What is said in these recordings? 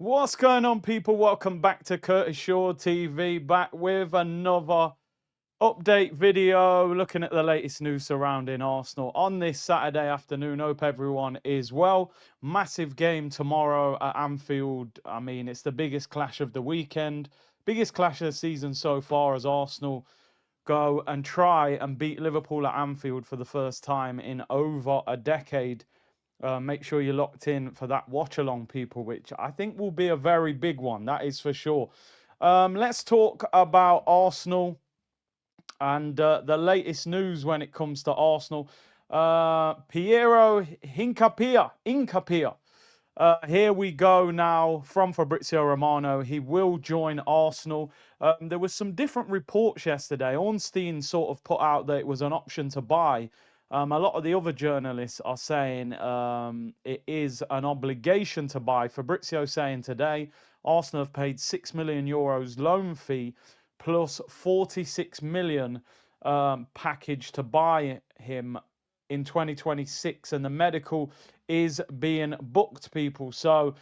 What's going on, people? Welcome back to Curtis Shaw TV, back with another update video looking at the latest news surrounding Arsenal on this Saturday afternoon. Hope everyone is well. Massive game tomorrow at Anfield. I mean, it's the biggest clash of the weekend, biggest clash of the season so far as Arsenal go and try and beat Liverpool at Anfield for the first time in over a decade. Make sure you're locked in for that watch along, people, which I think will be a very big one. That is for sure. Let's talk about Arsenal and the latest news when it comes to Arsenal. Piero Hincapie. Here we go now from Fabrizio Romano. He will join Arsenal. There was some different reports yesterday. Ornstein sort of put out that it was an option to buy. A lot of the other journalists are saying it is an obligation to buy. Fabrizio saying today Arsenal have paid €6 million loan fee plus 46 million package to buy him in 2026, and the medical is being booked, people. So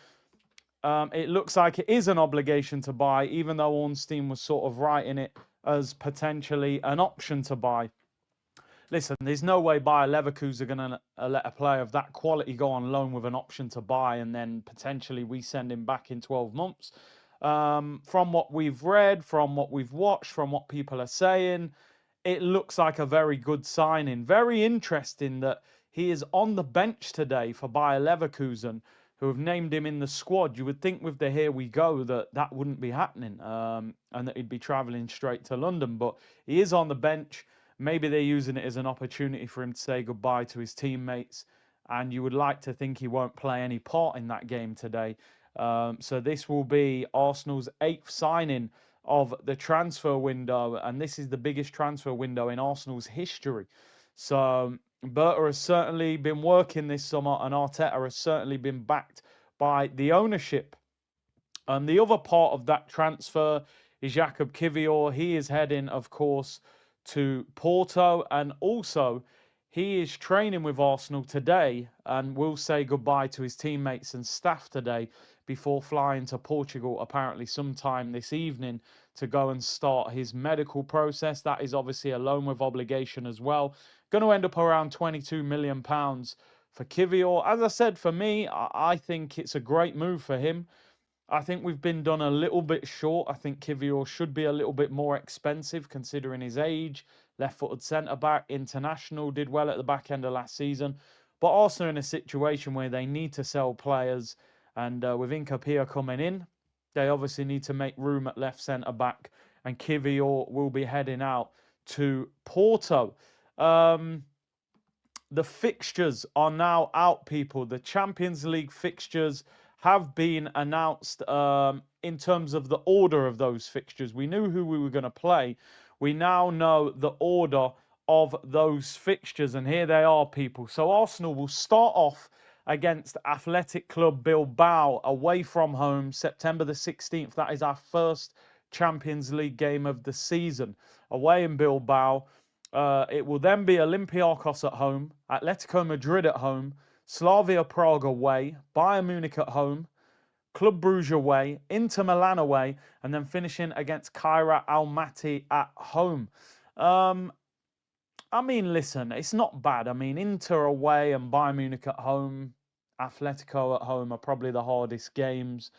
it looks like it is an obligation to buy, even though Ornstein was sort of writing it as potentially an option to buy. Listen, there's no way Bayer Leverkusen are going to let a player of that quality go on loan with an option to buy and then potentially we send him back in 12 months. From what we've read, from what we've watched, from what people are saying, it looks like a very good signing. Very interesting that he is on the bench today for Bayer Leverkusen, who have named him in the squad. You would think with the here we go that that wouldn't be happening and that he'd be travelling straight to London. But he is on the bench. Maybe they're using it as an opportunity for him to say goodbye to his teammates. And you would like to think he won't play any part in that game today. So this will be Arsenal's 8th signing of the transfer window, and this is the biggest transfer window in Arsenal's history. So Berta has certainly been working this summer, and Arteta has certainly been backed by the ownership. The other part of that transfer is Jakub Kiwior. He is heading, of course, to Porto, and also he is training with Arsenal today and will say goodbye to his teammates and staff today before flying to Portugal apparently sometime this evening to go and start his medical process. That is obviously a loan with obligation as well. Going to end up around £22 million for Kiwior. As I said, for me, I think it's a great move for him. I think we've been done a little bit short. I think Kiwior should be a little bit more expensive considering his age. Left-footed centre-back, international, did well at the back end of last season. But Arsenal in a situation where they need to sell players, and with Hincapie coming in, they obviously need to make room at left centre-back, and Kiwior will be heading out to Porto. The fixtures are now out, people. The Champions League fixtures have been announced in terms of the order of those fixtures. We knew who we were going to play. We now know the order of those fixtures, and here they are, people. So Arsenal will start off against Athletic Club Bilbao away from home, September the 16th. That is our first Champions League game of the season, away in Bilbao. It will then be Olympiacos at home, Atletico Madrid at home, Slavia Prague away, Bayern Munich at home, Club Brugge away, Inter Milan away, and then finishing against Kairat Almaty at home. I mean, listen, it's not bad. I mean, Inter away and Bayern Munich at home, Atletico at home are probably the hardest games.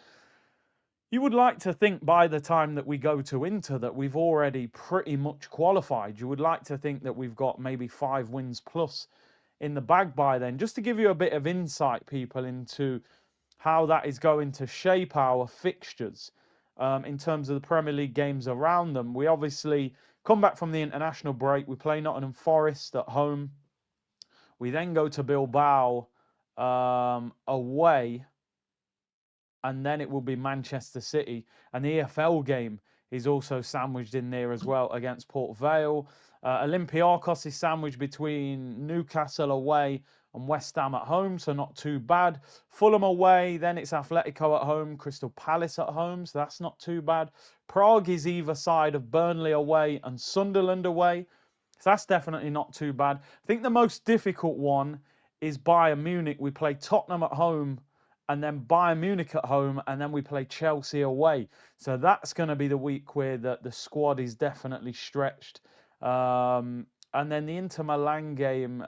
You would like to think by the time that we go to Inter that we've already pretty much qualified. You would like to think that we've got maybe 5 wins plus in the bag by then. Just to give you a bit of insight, people, into how that is going to shape our fixtures in terms of the Premier League games around them. We obviously come back from the international break. We play Nottingham Forest at home. We then go to Bilbao away, and then it will be Manchester City. And the EFL game is also sandwiched in there as well against Port Vale. Olympiacos is sandwiched between Newcastle away and West Ham at home, so not too bad. Fulham away, then it's Atletico at home, Crystal Palace at home, so that's not too bad. Prague is either side of Burnley away and Sunderland away, so that's definitely not too bad. I think the most difficult one is Bayern Munich. We play Tottenham at home and then Bayern Munich at home, and then we play Chelsea away. So that's going to be the week where the squad is definitely stretched. And then the Inter Milan game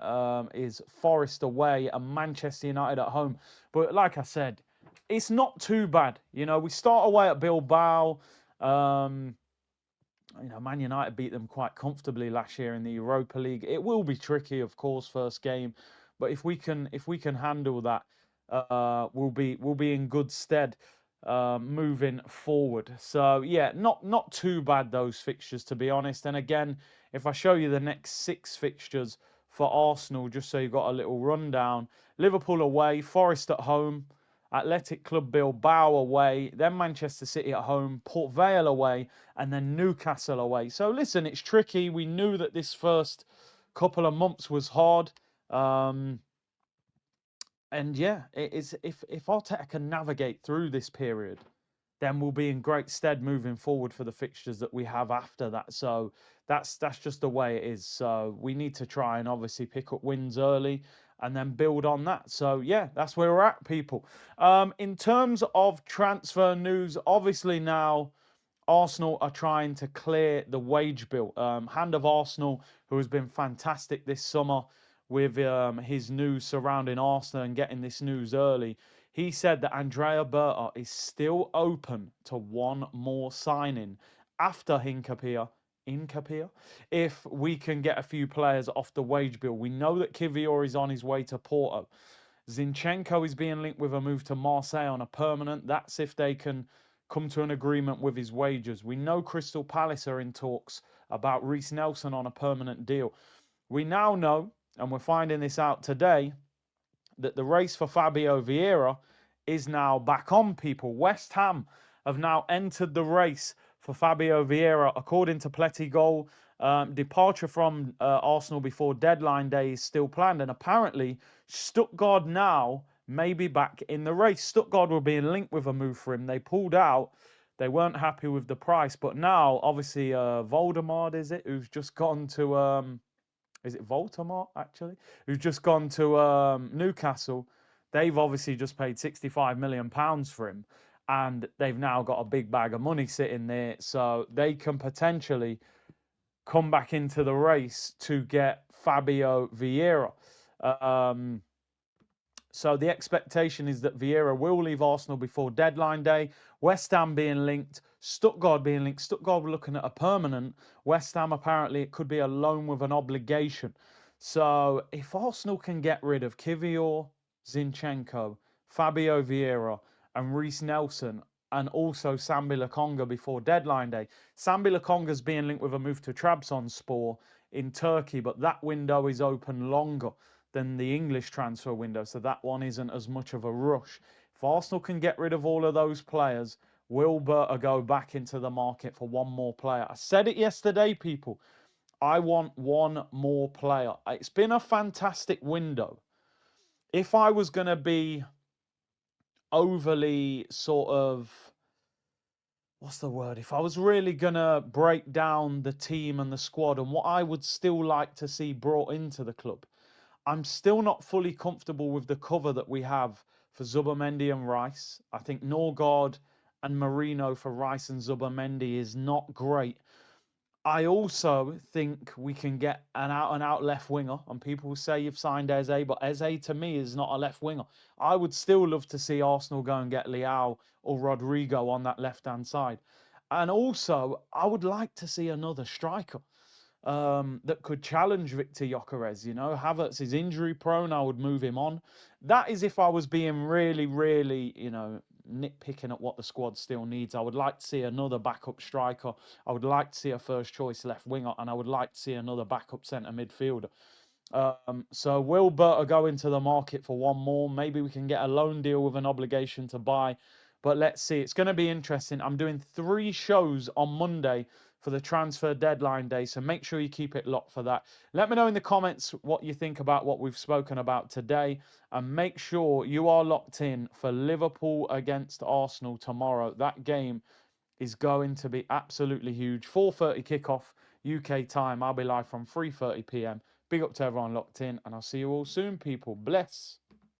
is Forest away and Manchester United at home. But like I said, it's not too bad. You know, we start away at Bilbao. Um, you know, Man United beat them quite comfortably last year in the Europa League. It will be tricky, of course, first game, but if we can handle that, we'll be in good stead moving forward. So yeah, not too bad those fixtures, to be honest. And again, if I show you the next 6 fixtures for Arsenal, just so you've got a little rundown: Liverpool away, Forest at home, Athletic Club Bilbao away, then Manchester City at home, Port Vale away, and then Newcastle away. So listen, it's tricky. We knew that this first couple of months was hard. Um, and yeah, it is, if Arteta can navigate through this period, then we'll be in great stead moving forward for the fixtures that we have after that. So that's just the way it is. So we need to try and obviously pick up wins early and then build on that. So yeah, that's where we're at, people. In terms of transfer news, obviously now Arsenal are trying to clear the wage bill. Hand of Arsenal, who has been fantastic this summer with his news surrounding Arsenal and getting this news early, he said that Andrea Berta is still open to one more signing after Hincapie, if we can get a few players off the wage bill. We know that Kivior is on his way to Porto. Zinchenko is being linked with a move to Marseille on a permanent. That's if they can come to an agreement with his wages. We know Crystal Palace are in talks about Reiss Nelson on a permanent deal. We now know, and we're finding this out today, that the race for Fabio Vieira is now back on, people. West Ham have now entered the race for Fabio Vieira, according to Pletty. Departure from Arsenal before deadline day is still planned, and apparently Stuttgart now may be back in the race. Stuttgart were being linked with a move for him. They pulled out. They weren't happy with the price, but now obviously Voldemort, is it, who's just gone to is it Voldemort actually, who's just gone to Newcastle. They've obviously just paid £65 million for him, and they've now got a big bag of money sitting there, so they can potentially come back into the race to get Fabio Vieira. Um, so the expectation is that Vieira will leave Arsenal before deadline day. West Ham being linked, Stuttgart being linked. Stuttgart were looking at a permanent. West Ham, apparently, it could be a loan with an obligation. So if Arsenal can get rid of Kivior, Zinchenko, Fabio Vieira, and Reiss Nelson, and also Sambi Lokonga before deadline day. Sambi Lokonga's being linked with a move to Trabzonspor in Turkey, but that window is open longer than the English transfer window, so that one isn't as much of a rush. If Arsenal can get rid of all of those players, will Berta go back into the market for one more player? I said it yesterday, people. I want one more player. It's been a fantastic window. If I was going to be overly sort of, what's the word? If I was really going to break down the team and the squad and what I would still like to see brought into the club, I'm still not fully comfortable with the cover that we have for Zubomendi and Rice. I think Norgard and Marino for Rice and Zubomendi is not great. I also think we can get an out-and-out left winger, and people will say you've signed Eze, but Eze to me is not a left winger. I would still love to see Arsenal go and get Leao or Rodrigo on that left-hand side. And also, I would like to see another striker that could challenge Victor Gyökeres. You know, Havertz is injury prone. I would move him on. That is if I was being really, really, nitpicking at what the squad still needs. I would like to see another backup striker. I would like to see a first choice left winger, and I would like to see another backup centre midfielder. So will Berta go into the market for one more? Maybe we can get a loan deal with an obligation to buy. But let's see. It's going to be interesting. I'm doing 3 shows on Monday for the transfer deadline day, so make sure you keep it locked for that. Let me know in the comments what you think about what we've spoken about today, and make sure you are locked in for Liverpool against Arsenal tomorrow. That game is going to be absolutely huge. 4:30 kickoff UK time. I'll be live from 3:30 p.m. Big up to everyone locked in, and I'll see you all soon, people. Bless.